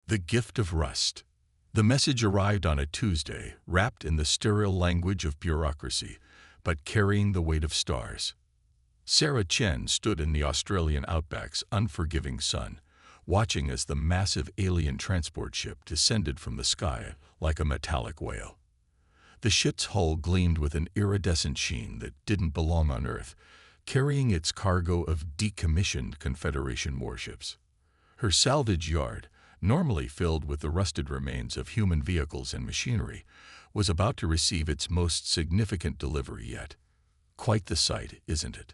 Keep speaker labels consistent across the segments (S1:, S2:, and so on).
S1: The gift of rust. The message arrived on a Tuesday, wrapped in the sterile language of bureaucracy, but carrying the weight of stars. Sarah Chen stood in the Australian outback's unforgiving sun, watching as the massive alien transport ship descended from the sky like a metallic whale. The ship's hull gleamed with an iridescent sheen that didn't belong on Earth, carrying its cargo of decommissioned Confederation warships. Her salvage yard, normally filled with the rusted remains of human vehicles and machinery, was about to receive its most significant delivery yet. Quite the sight, isn't it?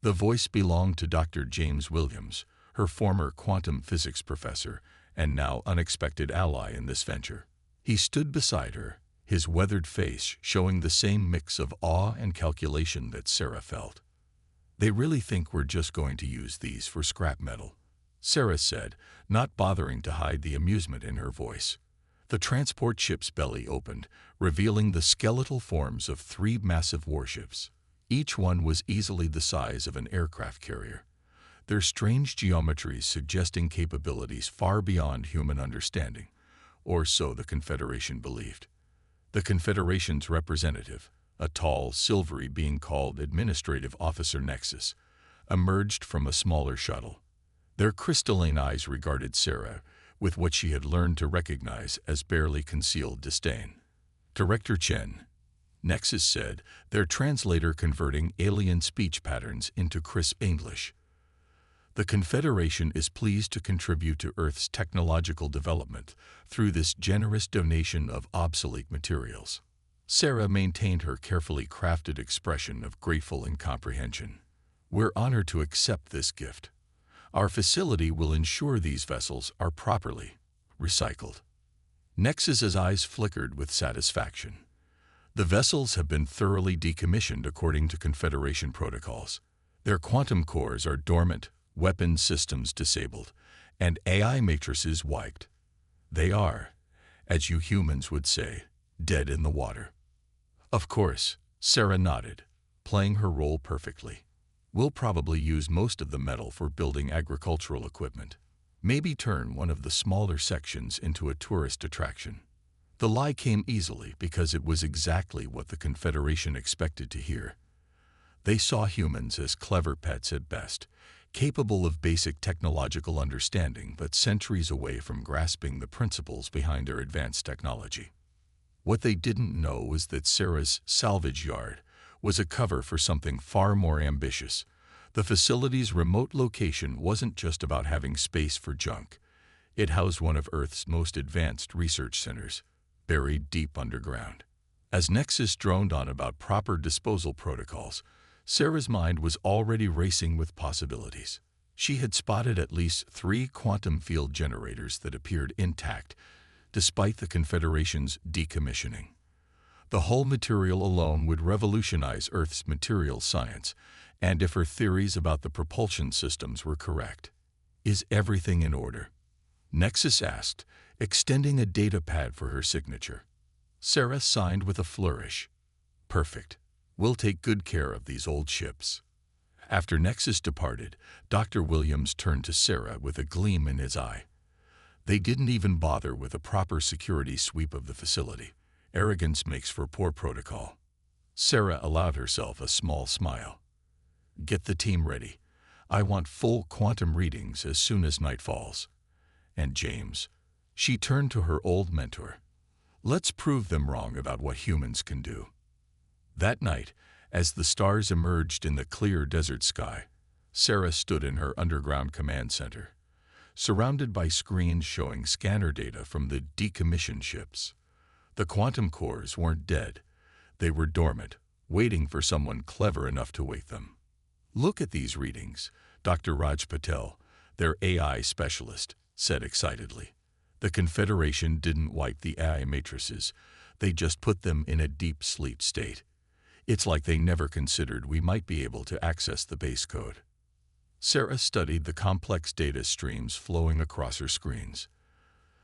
S1: The voice belonged to Dr. James Williams, her former quantum physics professor and now unexpected ally in this venture. He stood beside her, his weathered face showing the same mix of awe and calculation that Sarah felt. "They really think we're just going to use these for scrap metal," Sarah said, not bothering to hide the amusement in her voice. The transport ship's belly opened, revealing the skeletal forms of 3 massive warships. Each one was easily the size of an aircraft carrier, their strange geometries suggesting capabilities far beyond human understanding, or so the Confederation believed. The Confederation's representative, a tall, silvery being called Administrative Officer Nexus, emerged from a smaller shuttle. Their crystalline eyes regarded Sarah with what she had learned to recognize as barely concealed disdain. "Director Chen," Nexus said, their translator converting alien speech patterns into crisp English. "The Confederation is pleased to contribute to Earth's technological development through this generous donation of obsolete materials." Sarah maintained her carefully crafted expression of grateful incomprehension. "We're honored to accept this gift. Our facility will ensure these vessels are properly recycled." Nexus's eyes flickered with satisfaction. "The vessels have been thoroughly decommissioned according to Confederation protocols. Their quantum cores are dormant, weapons systems disabled, and AI matrices wiped. They are, as you humans would say, dead in the water." "Of course," Sarah nodded, playing her role perfectly. "We'll probably use most of the metal for building agricultural equipment. Maybe turn one of the smaller sections into a tourist attraction." The lie came easily because it was exactly what the Confederation expected to hear. They saw humans as clever pets at best, capable of basic technological understanding but centuries away from grasping the principles behind their advanced technology. What they didn't know was that Sarah's salvage yard was a cover for something far more ambitious. The facility's remote location wasn't just about having space for junk. It housed one of Earth's most advanced research centers, buried deep underground. As Nexus droned on about proper disposal protocols, Sarah's mind was already racing with possibilities. She had spotted at least 3 quantum field generators that appeared intact, despite the Confederation's decommissioning. The hull material alone would revolutionize Earth's material science, and if her theories about the propulsion systems were correct. "Is everything in order?" Nexus asked, extending a data pad for her signature. Sarah signed with a flourish. "Perfect. We'll take good care of these old ships." After Nexus departed, Dr. Williams turned to Sarah with a gleam in his eye. "They didn't even bother with a proper security sweep of the facility. Arrogance makes for poor protocol." Sarah allowed herself a small smile. "Get the team ready. I want full quantum readings as soon as night falls. And James," she turned to her old mentor, "let's prove them wrong about what humans can do." That night, as the stars emerged in the clear desert sky, Sarah stood in her underground command center, surrounded by screens showing scanner data from the decommissioned ships. The quantum cores weren't dead. They were dormant, waiting for someone clever enough to wake them. "Look at these readings," Dr. Raj Patel, their AI specialist, said excitedly. "The Confederation didn't wipe the AI matrices. They just put them in a deep sleep state. It's like they never considered we might be able to access the base code." Sarah studied the complex data streams flowing across her screens.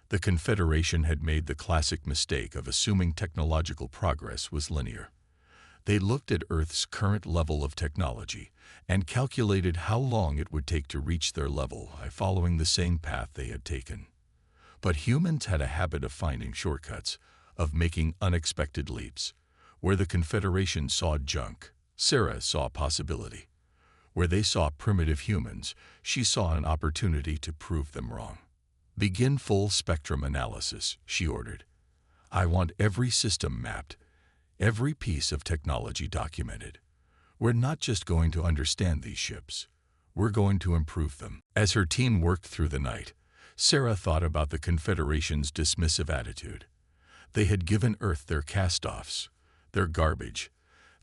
S1: The Confederation had made the classic mistake of assuming technological progress was linear. They looked at Earth's current level of technology and calculated how long it would take to reach their level by following the same path they had taken. But humans had a habit of finding shortcuts, of making unexpected leaps. Where the Confederation saw junk, Sarah saw possibility. Where they saw primitive humans, she saw an opportunity to prove them wrong. Begin full spectrum analysis, she ordered. I want every system mapped, every piece of technology documented. We're not just going to understand these ships, we're going to improve them. As her team worked through the night, Sarah thought about the Confederation's dismissive attitude. They had given Earth their cast-offs, their garbage,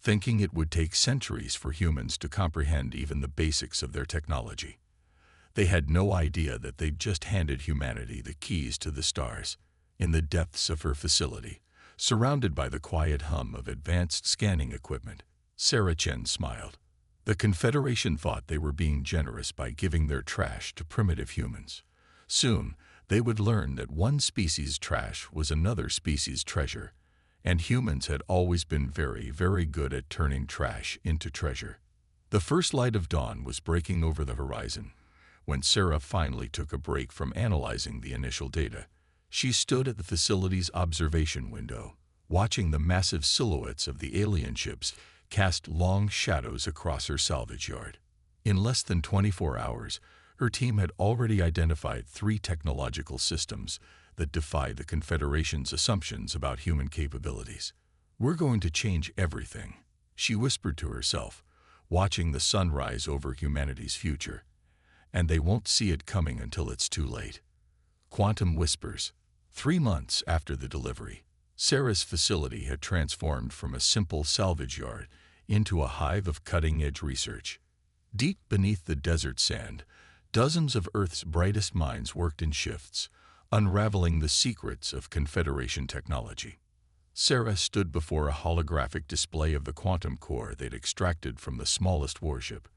S1: thinking it would take centuries for humans to comprehend even the basics of their technology. They had no idea that they'd just handed humanity the keys to the stars. In the depths of her facility, surrounded by the quiet hum of advanced scanning equipment, Sarah Chen smiled. The Confederation thought they were being generous by giving their trash to primitive humans. Soon, they would learn that one species' trash was another species' treasure, and humans had always been very, very good at turning trash into treasure. The first light of dawn was breaking over the horizon. When Sarah finally took a break from analyzing the initial data, she stood at the facility's observation window, watching the massive silhouettes of the alien ships cast long shadows across her salvage yard. In less than 24 hours, her team had already identified 3 technological systems that defy the Confederation's assumptions about human capabilities. We're going to change everything, she whispered to herself, watching the sun rise over humanity's future. And they won't see it coming until it's too late. Quantum whispers. 3 months after the delivery, Sarah's facility had transformed from a simple salvage yard into a hive of cutting-edge research. Deep beneath the desert sand, dozens of Earth's brightest minds worked in shifts, unraveling the secrets of Confederation technology. Sarah stood before a holographic display of the quantum core they'd extracted from the smallest warship.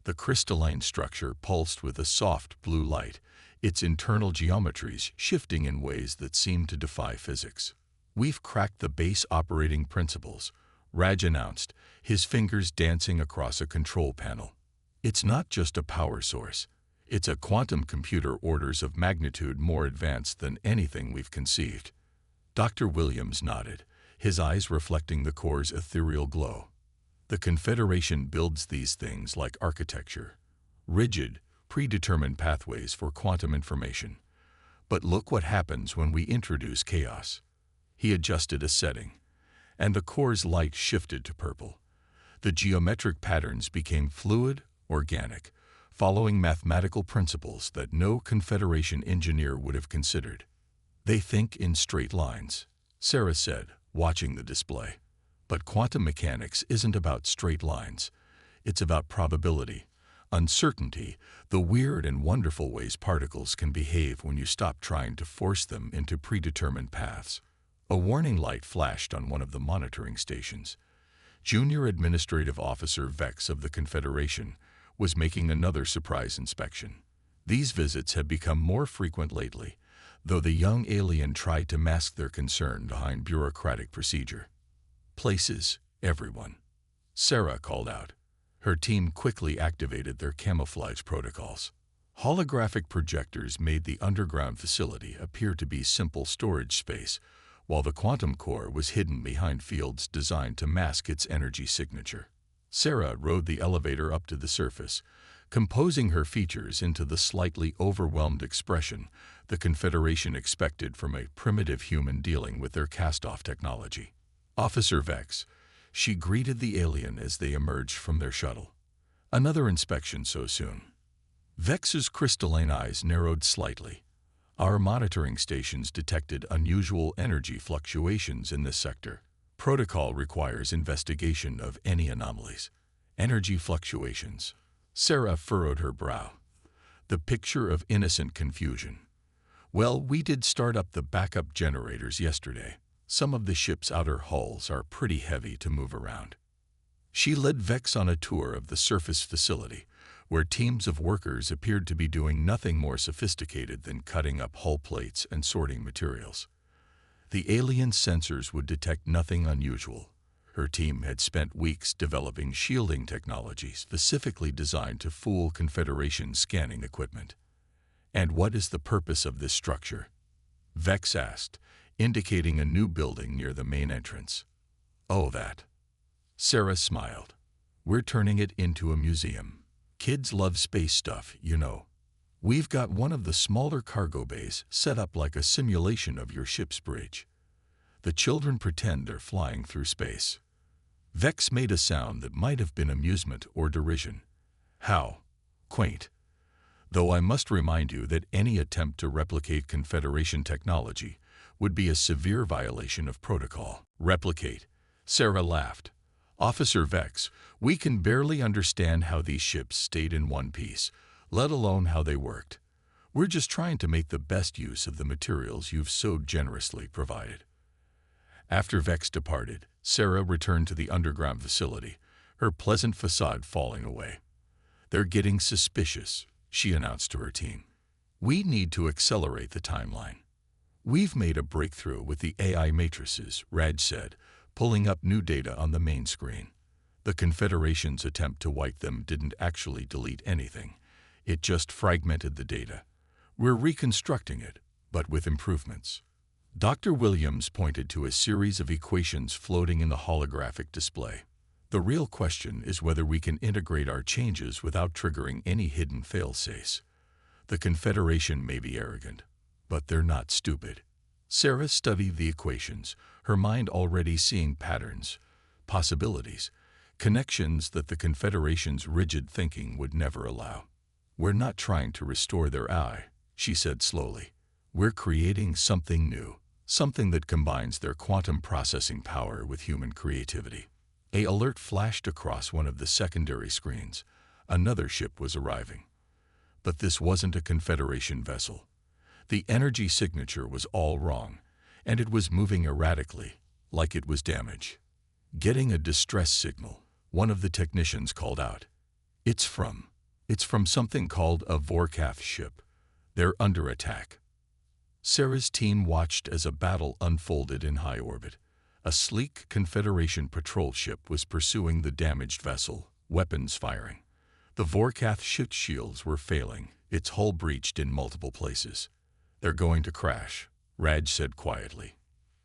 S1: The crystalline structure pulsed with a soft blue light, its internal geometries shifting in ways that seemed to defy physics. We've cracked the base operating principles, Raj announced, his fingers dancing across a control panel. It's not just a power source. It's a quantum computer orders of magnitude more advanced than anything we've conceived. Dr. Williams nodded, his eyes reflecting the core's ethereal glow. The Confederation builds these things like architecture, rigid, predetermined pathways for quantum information. But look what happens when we introduce chaos. He adjusted a setting, and the core's light shifted to purple. The geometric patterns became fluid, organic, following mathematical principles that no Confederation engineer would have considered. They think in straight lines, Sarah said, watching the display. But quantum mechanics isn't about straight lines. It's about probability, uncertainty, the weird and wonderful ways particles can behave when you stop trying to force them into predetermined paths. A warning light flashed on one of the monitoring stations. Junior Administrative Officer Vex of the Confederation was making another surprise inspection. These visits had become more frequent lately, though the young alien tried to mask their concern behind bureaucratic procedure. Places, everyone, Sarah called out. Her team quickly activated their camouflage protocols. Holographic projectors made the underground facility appear to be simple storage space, while the quantum core was hidden behind fields designed to mask its energy signature. Sarah rode the elevator up to the surface, composing her features into the slightly overwhelmed expression the Confederation expected from a primitive human dealing with their cast-off technology. Officer Vex, she greeted the alien as they emerged from their shuttle. Another inspection so soon. Vex's crystalline eyes narrowed slightly. Our monitoring stations detected unusual energy fluctuations in this sector. Protocol requires investigation of any anomalies. Energy fluctuations. Sarah furrowed her brow. The picture of innocent confusion. Well, we did start up the backup generators yesterday. Some of the ship's outer hulls are pretty heavy to move around. She led Vex on a tour of the surface facility, where teams of workers appeared to be doing nothing more sophisticated than cutting up hull plates and sorting materials. The alien sensors would detect nothing unusual. Her team had spent weeks developing shielding technology specifically designed to fool Confederation scanning equipment. And what is the purpose of this structure? Vex asked, indicating a new building near the main entrance. Oh, that. Sarah smiled. We're turning it into a museum. Kids love space stuff, you know. We've got one of the smaller cargo bays set up like a simulation of your ship's bridge. The children pretend they're flying through space. Vex made a sound that might have been amusement or derision. How quaint. Though I must remind you that any attempt to replicate Confederation technology would be a severe violation of protocol. Replicate? Sarah laughed. Officer Vex, we can barely understand how these ships stayed in one piece, let alone how they worked. We're just trying to make the best use of the materials you've so generously provided. After Vex departed, Sarah returned to the underground facility, her pleasant facade falling away. They're getting suspicious, she announced to her team. We need to accelerate the timeline. We've made a breakthrough with the AI matrices, Raj said, pulling up new data on the main screen. The Confederation's attempt to wipe them didn't actually delete anything. It just fragmented the data. We're reconstructing it, but with improvements. Dr. Williams pointed to a series of equations floating in the holographic display. The real question is whether we can integrate our changes without triggering any hidden fail-safes. The Confederation may be arrogant, but they're not stupid. Sarah studied the equations, her mind already seeing patterns, possibilities, connections that the Confederation's rigid thinking would never allow. We're not trying to restore their eye, she said slowly. We're creating something new, something that combines their quantum processing power with human creativity. An alert flashed across one of the secondary screens. Another ship was arriving. But this wasn't a Confederation vessel. The energy signature was all wrong, and it was moving erratically, like it was damaged. Getting a distress signal, one of the technicians called out. It's from something called a Vorkath ship. They're under attack. Sarah's team watched as a battle unfolded in high orbit. A sleek Confederation patrol ship was pursuing the damaged vessel, weapons firing. The Vorkath ship's shields were failing, its hull breached in multiple places. They're going to crash, Raj said quietly.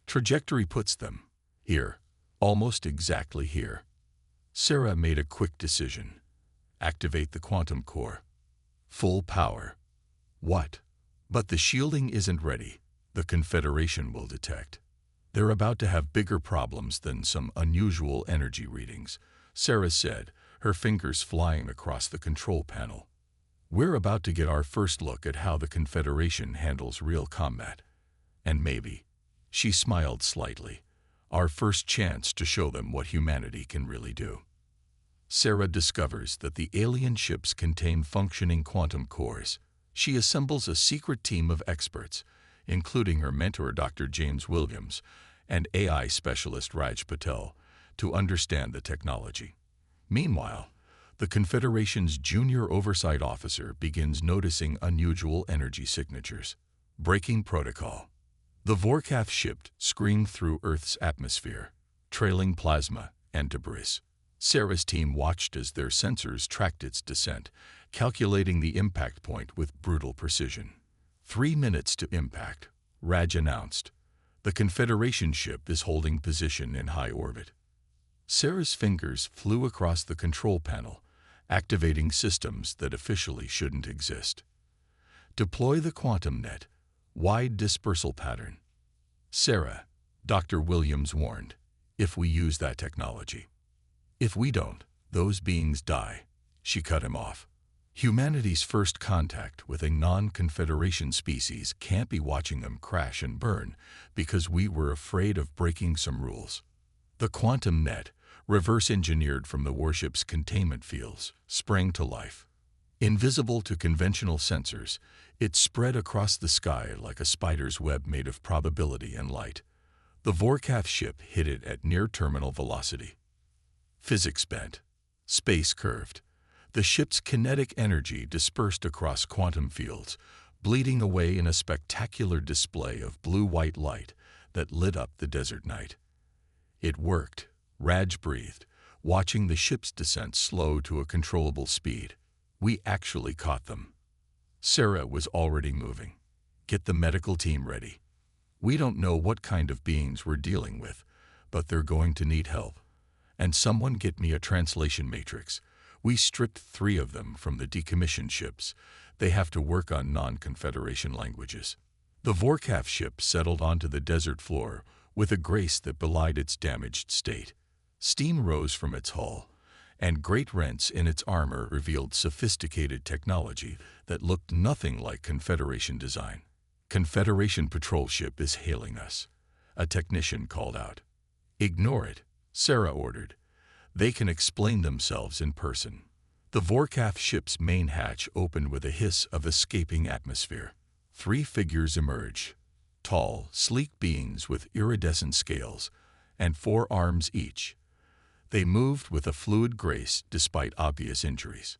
S1: Trajectory puts them here, almost exactly here. Sarah made a quick decision. Activate the quantum core. Full power. What? But the shielding isn't ready. The Confederation will detect. They're about to have bigger problems than some unusual energy readings, Sarah said, her fingers flying across the control panel. We're about to get our first look at how the Confederation handles real combat. And maybe, she smiled slightly, our first chance to show them what humanity can really do. Sarah discovers that the alien ships contain functioning quantum cores. She assembles a secret team of experts, including her mentor Dr. James Williams and AI specialist Raj Patel, to understand the technology. Meanwhile, the Confederation's junior oversight officer begins noticing unusual energy signatures. Breaking protocol. The Vorkath ship screamed through Earth's atmosphere, trailing plasma and debris. Sarah's team watched as their sensors tracked its descent, calculating the impact point with brutal precision. 3 minutes to impact, Raj announced. The Confederation ship is holding position in high orbit. Sarah's fingers flew across the control panel, activating systems that officially shouldn't exist. Deploy the quantum net, wide dispersal pattern. Sarah, Dr. Williams warned, if we use that technology. If we don't, those beings die. She cut him off. Humanity's first contact with a non-Confederation species can't be watching them crash and burn because we were afraid of breaking some rules. The quantum net, reverse-engineered from the warship's containment fields, sprang to life. Invisible to conventional sensors, it spread across the sky like a spider's web made of probability and light. The Vorkath ship hit it at near-terminal velocity. Physics bent. Space curved. The ship's kinetic energy dispersed across quantum fields, bleeding away in a spectacular display of blue-white light that lit up the desert night. It worked, Raj breathed, watching the ship's descent slow to a controllable speed. We actually caught them. Sarah was already moving. Get the medical team ready. We don't know what kind of beings we're dealing with, but they're going to need help. And someone get me a translation matrix. We stripped 3 of them from the decommissioned ships. They have to work on non-Confederation languages. The Vorkaf ship settled onto the desert floor with a grace that belied its damaged state. Steam rose from its hull, and great rents in its armor revealed sophisticated technology that looked nothing like Confederation design. "Confederation patrol ship is hailing us," a technician called out. "Ignore it," Sarah ordered. "They can explain themselves in person." The Vorkaf ship's main hatch opened with a hiss of escaping atmosphere. 3 figures emerged, tall, sleek beings with iridescent scales and 4 arms each. They moved with a fluid grace despite obvious injuries.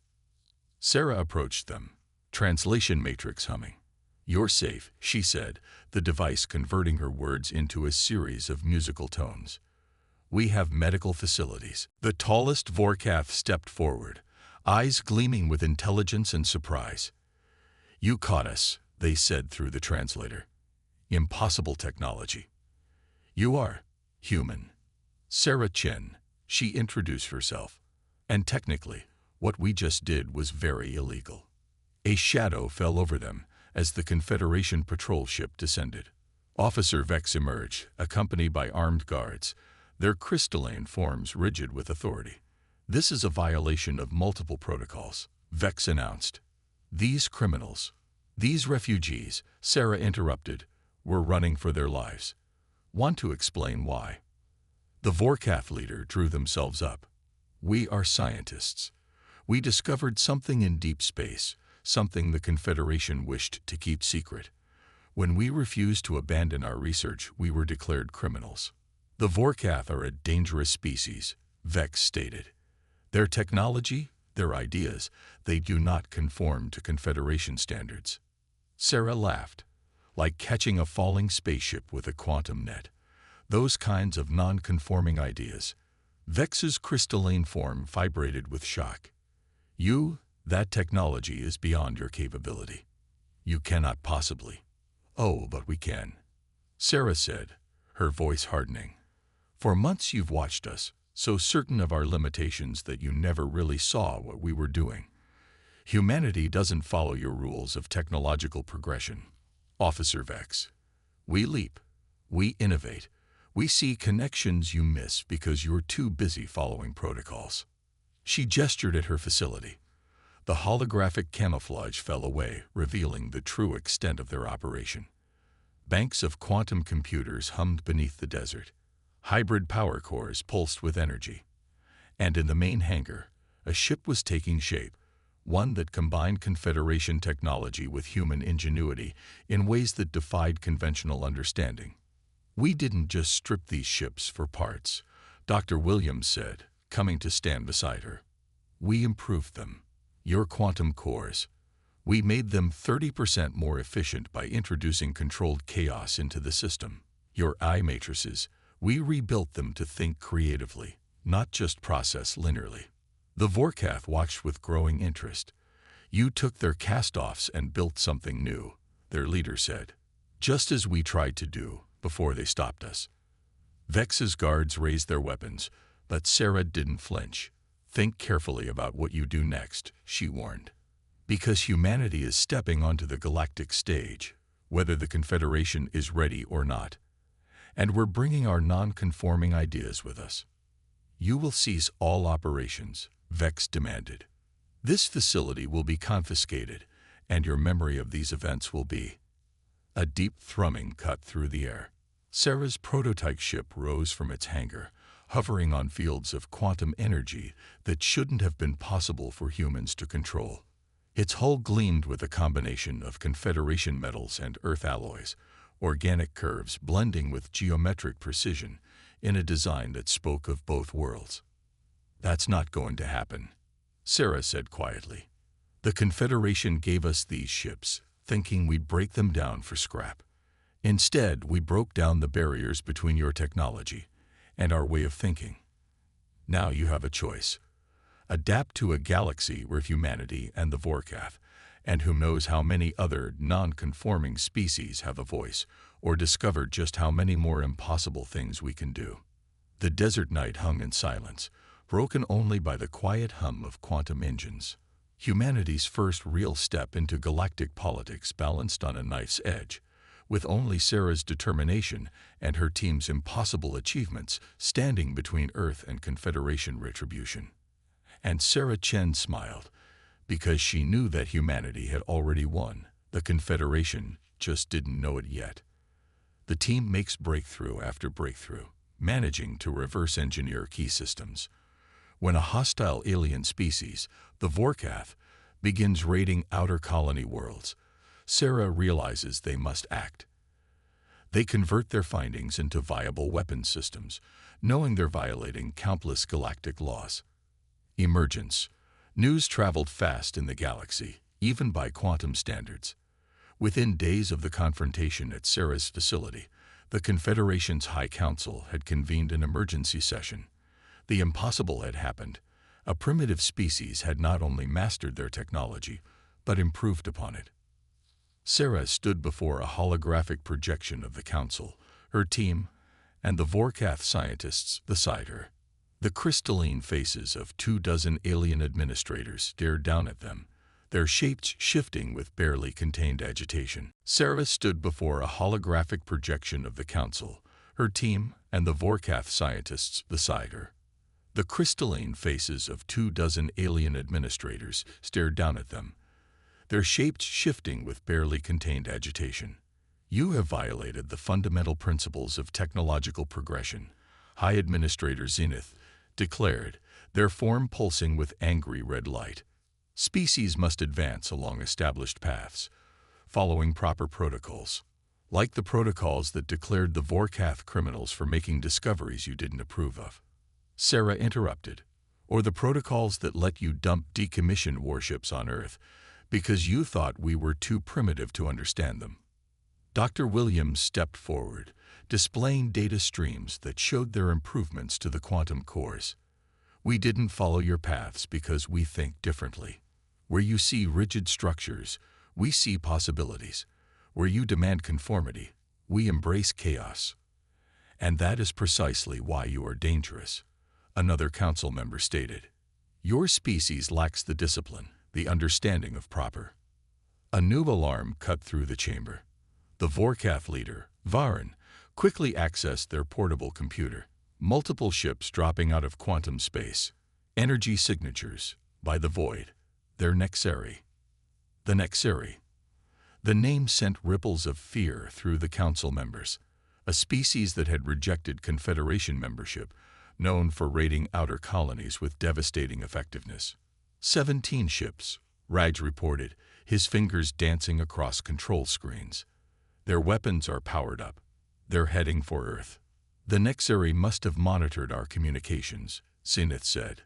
S1: Sarah approached them, translation matrix humming. "You're safe," she said, the device converting her words into a series of musical tones. "We have medical facilities." The tallest Vorkaf stepped forward, eyes gleaming with intelligence and surprise. "You caught us," they said through the translator. "Impossible technology." "You are human." Sarah Chen, she introduced herself. "And technically, what we just did was very illegal." A shadow fell over them as the Confederation patrol ship descended. Officer Vex emerged, accompanied by armed guards, their crystalline forms rigid with authority. "This is a violation of multiple protocols," Vex announced. "These criminals, these refugees," Sarah interrupted, "were running for their lives. Want to explain why?" The Vorkaf leader drew themselves up. "We are scientists. We discovered something in deep space, something the Confederation wished to keep secret. When we refused to abandon our research, we were declared criminals." "The Vorkaf are a dangerous species," Vex stated. "Their technology, their ideas, they do not conform to Confederation standards." Sarah laughed, like catching a falling spaceship with a quantum net. "Those kinds of non-conforming ideas." Vex's crystalline form vibrated with shock. That technology is beyond your capability. You cannot possibly." "Oh, but we can," Sarah said, her voice hardening. "For months you've watched us, so certain of our limitations that you never really saw what we were doing. Humanity doesn't follow your rules of technological progression, Officer Vex. We leap, we innovate, we see connections you miss because you're too busy following protocols." She gestured at her facility. The holographic camouflage fell away, revealing the true extent of their operation. Banks of quantum computers hummed beneath the desert. Hybrid power cores pulsed with energy. And in the main hangar, a ship was taking shape, one that combined Confederation technology with human ingenuity in ways that defied conventional understanding. "We didn't just strip these ships for parts," Dr. Williams said, coming to stand beside her. "We improved them. Your quantum cores. We made them 30% more efficient by introducing controlled chaos into the system. Your eye matrices, we rebuilt them to think creatively, not just process linearly." The Vorkaf watched with growing interest. "You took their cast-offs and built something new," their leader said. "Just as we tried to do before they stopped us." Vex's guards raised their weapons, but Sarah didn't flinch. "Think carefully about what you do next," she warned. "Because humanity is stepping onto the galactic stage, whether the Confederation is ready or not. And we're bringing our non-conforming ideas with us." "You will cease all operations," Vex demanded. "This facility will be confiscated, and your memory of these events will be—" A deep thrumming cut through the air. Sarah's prototype ship rose from its hangar, hovering on fields of quantum energy that shouldn't have been possible for humans to control. Its hull gleamed with a combination of Confederation metals and Earth alloys, organic curves blending with geometric precision in a design that spoke of both worlds. "That's not going to happen," Sarah said quietly. "The Confederation gave us these ships, thinking we'd break them down for scrap. Instead, we broke down the barriers between your technology and our way of thinking. Now you have a choice. Adapt to a galaxy where humanity and the Vorkaf, and who knows how many other non-conforming species have a voice, or discover just how many more impossible things we can do. The desert night hung in silence, broken only by the quiet hum of quantum engines. Humanity's first real step into galactic politics balanced on a knife's edge, with only Sarah's determination and her team's impossible achievements standing between Earth and Confederation retribution. And Sarah Chen smiled, because she knew that humanity had already won. The Confederation just didn't know it yet. The team makes breakthrough after breakthrough, managing to reverse engineer key systems. When a hostile alien species, the Vorkath, begins raiding outer colony worlds, Sarah realizes they must act. They convert their findings into viable weapons systems, knowing they're violating countless galactic laws. Emergence. News traveled fast in the galaxy, even by quantum standards. Within days of the confrontation at Sarah's facility, the Confederation's High Council had convened an emergency session. The impossible had happened. A primitive species had not only mastered their technology, but improved upon it. Sarah stood before a holographic projection of the Council, her team, and the Vorkath scientists beside her. The crystalline faces of 24 alien administrators stared down at them, their shapes shifting with barely contained agitation. Sarah stood before a holographic projection of the Council, her team, and the Vorkath scientists beside her. The crystalline faces of 24 alien administrators stared down at them, their shapes shifting with barely contained agitation. You have violated the fundamental principles of technological progression, High Administrator Zenith declared, their form pulsing with angry red light. Species must advance along established paths, following proper protocols, like the protocols that declared the Vorkath criminals for making discoveries you didn't approve of. Sarah interrupted, or the protocols that let you dump decommissioned warships on Earth because you thought we were too primitive to understand them. Dr. Williams stepped forward, displaying data streams that showed their improvements to the quantum cores. We didn't follow your paths because we think differently. Where you see rigid structures, we see possibilities. Where you demand conformity, we embrace chaos. And that is precisely why you are dangerous, another council member stated. Your species lacks the discipline, the understanding of proper. A new alarm cut through the chamber. The Vorkath leader, Varin, quickly accessed their portable computer. Multiple ships dropping out of quantum space. Energy signatures, by the void. Their Nexeri. The Nexeri. The name sent ripples of fear through the council members. A species that had rejected Confederation membership, known for raiding outer colonies with devastating effectiveness. 17 ships, Raj reported, his fingers dancing across control screens. Their weapons are powered up. They're heading for Earth. The Nexeri must have monitored our communications, Zenith said.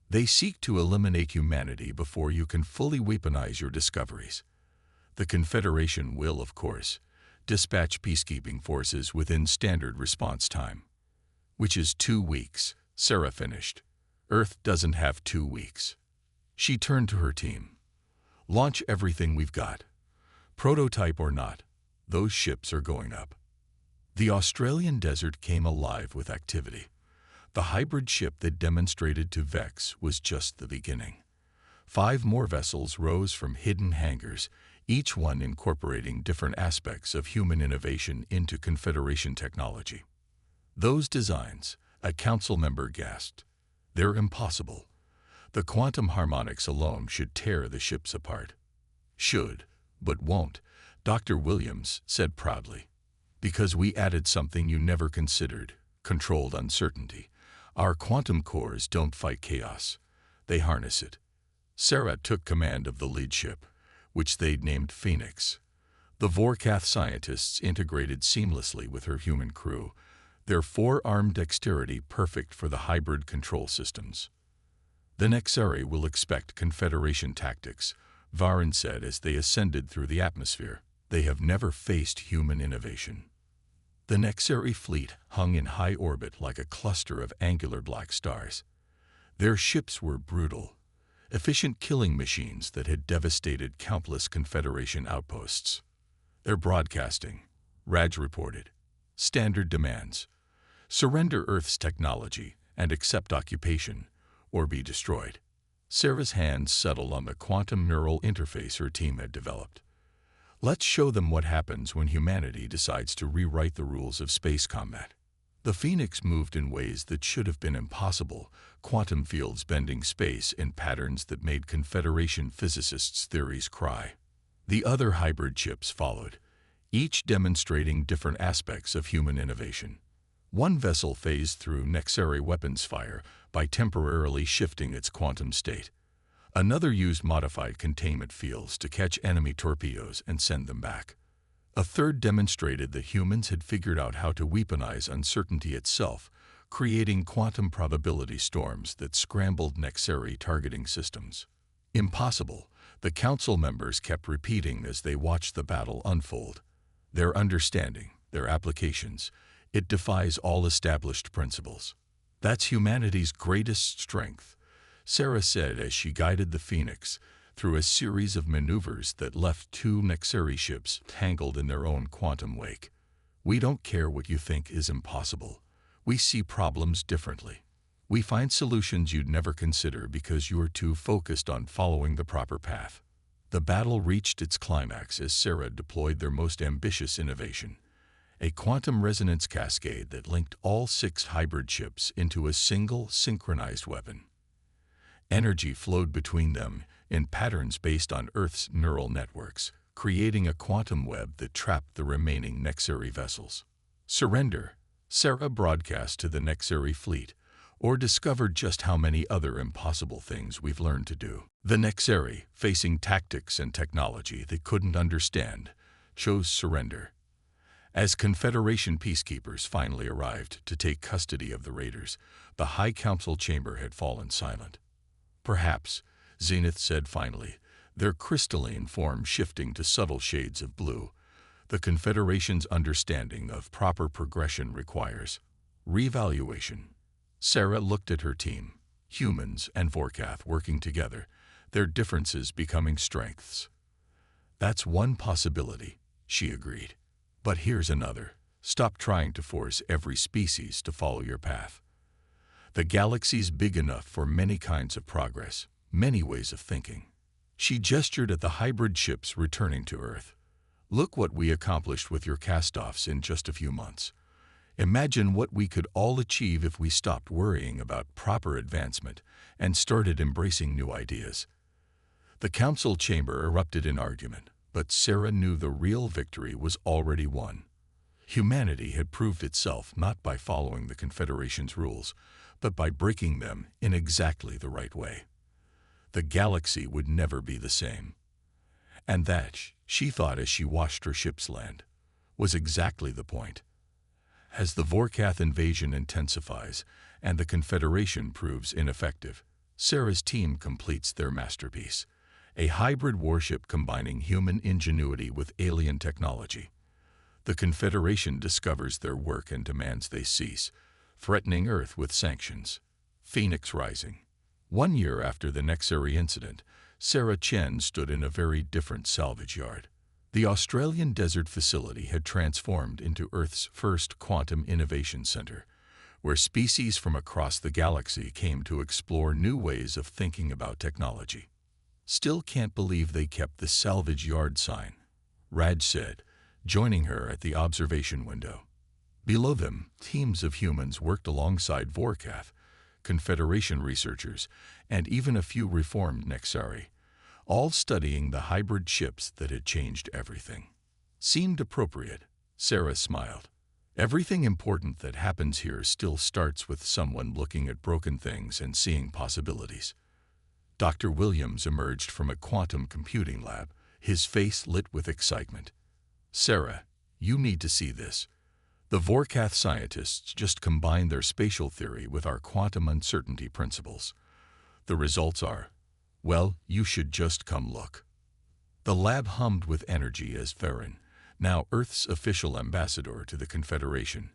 S1: They seek to eliminate humanity before you can fully weaponize your discoveries. The Confederation will, of course, dispatch peacekeeping forces within standard response time. Which is 2 weeks, Sarah finished. Earth doesn't have 2 weeks. She turned to her team. Launch everything we've got. Prototype or not, those ships are going up. The Australian desert came alive with activity. The hybrid ship that demonstrated to Vex was just the beginning. 5 more vessels rose from hidden hangars, each one incorporating different aspects of human innovation into Confederation technology. Those designs, a council member gasped, they're impossible. The quantum harmonics alone should tear the ships apart. Should, but won't, Dr. Williams said proudly. Because we added something you never considered, controlled uncertainty. Our quantum cores don't fight chaos. They harness it. Sarah took command of the lead ship, which they'd named Phoenix. The Vorkath scientists integrated seamlessly with her human crew, their 4-arm dexterity perfect for the hybrid control systems. The Nexeri will expect Confederation tactics, Varin said as they ascended through the atmosphere. They have never faced human innovation. The Nexeri fleet hung in high orbit like a cluster of angular black stars. Their ships were brutal, efficient killing machines that had devastated countless Confederation outposts. They're broadcasting, Raj reported. Standard demands. Surrender Earth's technology and accept occupation, or be destroyed. Sarah's hands settled on the quantum neural interface her team had developed. Let's show them what happens when humanity decides to rewrite the rules of space combat. The Phoenix moved in ways that should have been impossible, quantum fields bending space in patterns that made Confederation physicists' theories cry. The other hybrid ships followed, each demonstrating different aspects of human innovation. One vessel phased through Nexari weapons fire by temporarily shifting its quantum state. Another used modified containment fields to catch enemy torpedoes and send them back. A third demonstrated that humans had figured out how to weaponize uncertainty itself, creating quantum probability storms that scrambled Nexari targeting systems. Impossible, the council members kept repeating as they watched the battle unfold. Their understanding, their applications, it defies all established principles. That's humanity's greatest strength, Sarah said as she guided the Phoenix through a series of maneuvers that left two Nexari ships tangled in their own quantum wake. We don't care what you think is impossible. We see problems differently. We find solutions you'd never consider because you're too focused on following the proper path. The battle reached its climax as Sarah deployed their most ambitious innovation, a quantum resonance cascade that linked all 6 hybrid ships into a single synchronized weapon. Energy flowed between them in patterns based on Earth's neural networks, creating a quantum web that trapped the remaining Nexari vessels. Surrender, Sarah broadcast to the Nexari fleet, or discovered just how many other impossible things we've learned to do. The Nexari, facing tactics and technology they couldn't understand, chose surrender. As Confederation peacekeepers finally arrived to take custody of the raiders, the High Council chamber had fallen silent. Perhaps, Zenith said finally, their crystalline form shifting to subtle shades of blue. The Confederation's understanding of proper progression requires reevaluation. Sarah looked at her team, humans and Vorkath working together, their differences becoming strengths. That's one possibility, she agreed. But here's another. Stop trying to force every species to follow your path. The galaxy's big enough for many kinds of progress, many ways of thinking. She gestured at the hybrid ships returning to Earth. Look what we accomplished with your cast-offs in just a few months. Imagine what we could all achieve if we stopped worrying about proper advancement and started embracing new ideas. The council chamber erupted in argument, but Sarah knew the real victory was already won. Humanity had proved itself not by following the Confederation's rules, but by breaking them in exactly the right way. The galaxy would never be the same. And that, she thought as she watched her ships land, was exactly the point. As the Vorkath invasion intensifies and the Confederation proves ineffective, Sarah's team completes their masterpiece, a hybrid warship combining human ingenuity with alien technology. The Confederation discovers their work and demands they cease, threatening Earth with sanctions. Phoenix rising. 1 year after the Nexari incident, Sarah Chen stood in a very different salvage yard. The Australian desert facility had transformed into Earth's first quantum innovation center, where species from across the galaxy came to explore new ways of thinking about technology. Still can't believe they kept the salvage yard sign, Raj said, joining her at the observation window. Below them, teams of humans worked alongside Vorkath, Confederation researchers, and even a few reformed Nexari, all studying the hybrid ships that had changed everything. Seemed appropriate, Sarah smiled. Everything important that happens here still starts with someone looking at broken things and seeing possibilities. Dr. Williams emerged from a quantum computing lab, his face lit with excitement. Sarah, you need to see this. The Vorkath scientists just combined their spatial theory with our quantum uncertainty principles. The results are, well, you should just come look. The lab hummed with energy as Farron, now Earth's official ambassador to the Confederation,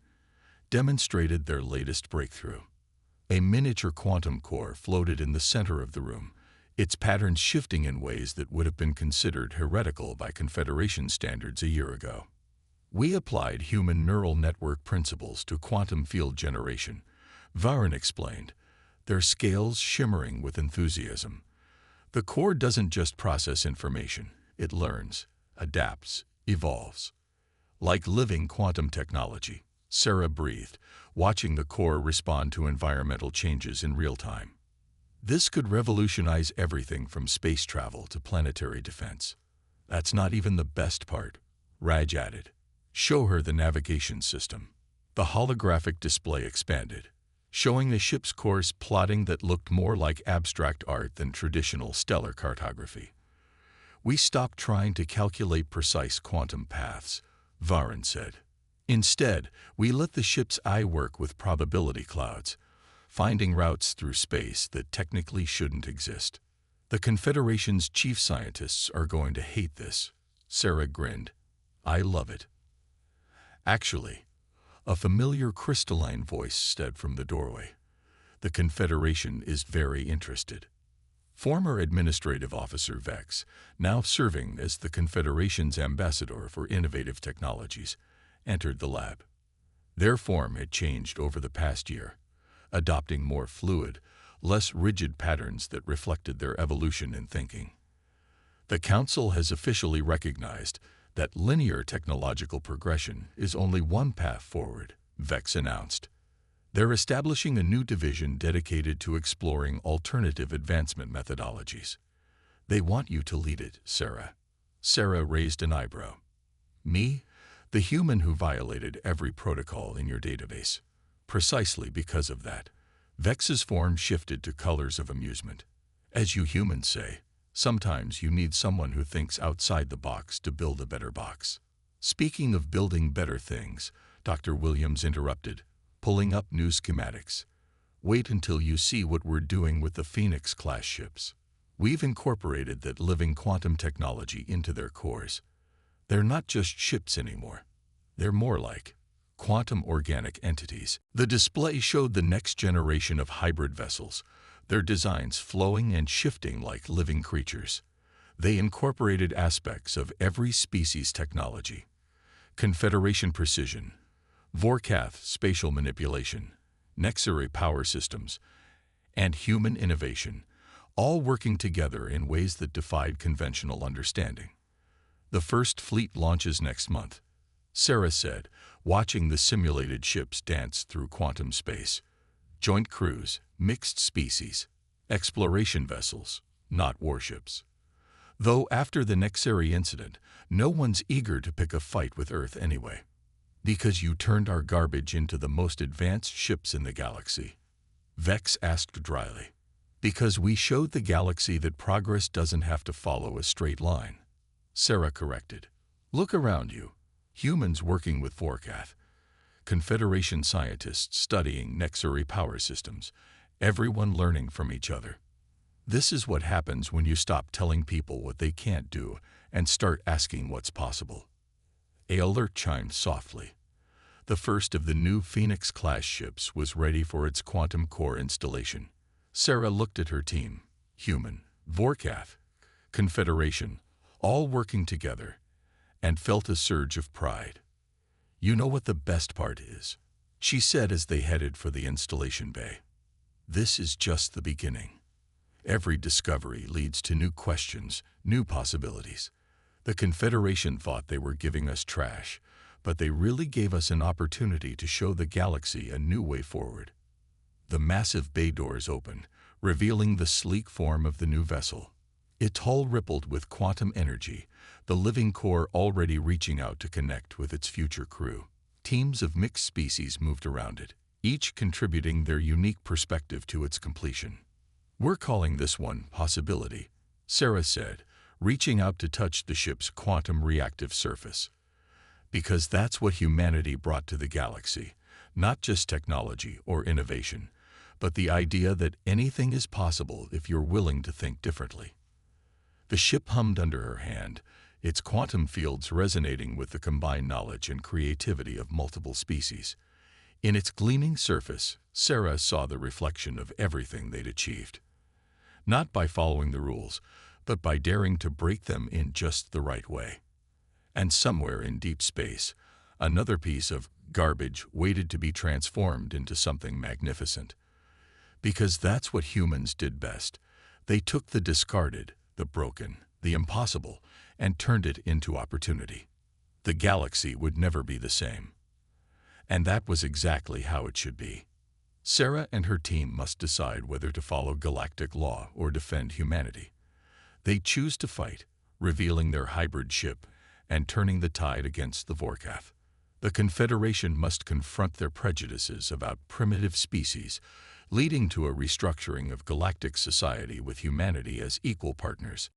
S1: demonstrated their latest breakthrough. A miniature quantum core floated in the center of the room, its patterns shifting in ways that would have been considered heretical by Confederation standards a year ago. We applied human neural network principles to quantum field generation, Varun explained, their scales shimmering with enthusiasm. The core doesn't just process information, it learns, adapts, evolves. Like living quantum technology, Sarah breathed, watching the core respond to environmental changes in real time. This could revolutionize everything from space travel to planetary defense. That's not even the best part, Raj added. Show her the navigation system. The holographic display expanded, showing the ship's course plotting that looked more like abstract art than traditional stellar cartography. We stopped trying to calculate precise quantum paths, Varun said. Instead, we let the ship's eye work with probability clouds, finding routes through space that technically shouldn't exist. The Confederation's chief scientists are going to hate this, Sarah grinned. I love it. Actually, a familiar crystalline voice said from the doorway. The Confederation is very interested. Former Administrative Officer Vex, now serving as the Confederation's ambassador for innovative technologies, entered the lab. Their form had changed over the past year, adopting more fluid, less rigid patterns that reflected their evolution in thinking. The Council has officially recognized that linear technological progression is only one path forward, Vex announced. They're establishing a new division dedicated to exploring alternative advancement methodologies. They want you to lead it, Sarah. Sarah raised an eyebrow. Me? The human who violated every protocol in your database. Precisely because of that, Vex's form shifted to colors of amusement. As you humans say, sometimes you need someone who thinks outside the box to build a better box. Speaking of building better things, Dr. Williams interrupted, pulling up new schematics. Wait until you see what we're doing with the Phoenix-class ships. We've incorporated that living quantum technology into their cores. They're not just ships anymore. They're more like quantum organic entities. The display showed the next generation of hybrid vessels, their designs flowing and shifting like living creatures. They incorporated aspects of every species' technology. Confederation precision, Vorkath spatial manipulation, Nexari power systems, and human innovation, all working together in ways that defied conventional understanding. The first fleet launches next month, Sarah said, watching the simulated ships dance through quantum space. Joint crews, mixed species, exploration vessels, not warships. Though after the Nexari incident, no one's eager to pick a fight with Earth anyway. Because you turned our garbage into the most advanced ships in the galaxy, Vex asked dryly. Because we showed the galaxy that progress doesn't have to follow a straight line, Sarah corrected. Look around you. Humans working with Vorkath, Confederation scientists studying Nexari power systems, everyone learning from each other. This is what happens when you stop telling people what they can't do and start asking what's possible. An alert chimed softly. The first of the new Phoenix-class ships was ready for its quantum core installation. Sarah looked at her team, human, Vorkath, Confederation, all working together, and felt a surge of pride. You know what the best part is, she said as they headed for the installation bay. This is just the beginning. Every discovery leads to new questions, new possibilities. The Confederation thought they were giving us trash, but they really gave us an opportunity to show the galaxy a new way forward. The massive bay doors opened, revealing the sleek form of the new vessel. Its hull rippled with quantum energy, the living core already reaching out to connect with its future crew. Teams of mixed species moved around it, each contributing their unique perspective to its completion. We're calling this one Possibility, Sarah said, reaching out to touch the ship's quantum reactive surface. Because that's what humanity brought to the galaxy, not just technology or innovation, but the idea that anything is possible if you're willing to think differently. The ship hummed under her hand, its quantum fields resonating with the combined knowledge and creativity of multiple species. In its gleaming surface, Sarah saw the reflection of everything they'd achieved. Not by following the rules, but by daring to break them in just the right way. And somewhere in deep space, Another piece of garbage waited to be transformed into something magnificent. Because that's what humans did best. They took the discarded, the broken, the impossible, and turned it into opportunity. The galaxy would never be the same. And that was exactly how it should be. Sarah and her team must decide whether to follow galactic law or defend humanity. They choose to fight, revealing their hybrid ship and turning the tide against the Vorkath. The Confederation must confront their prejudices about primitive species, leading to a restructuring of galactic society with humanity as equal partners.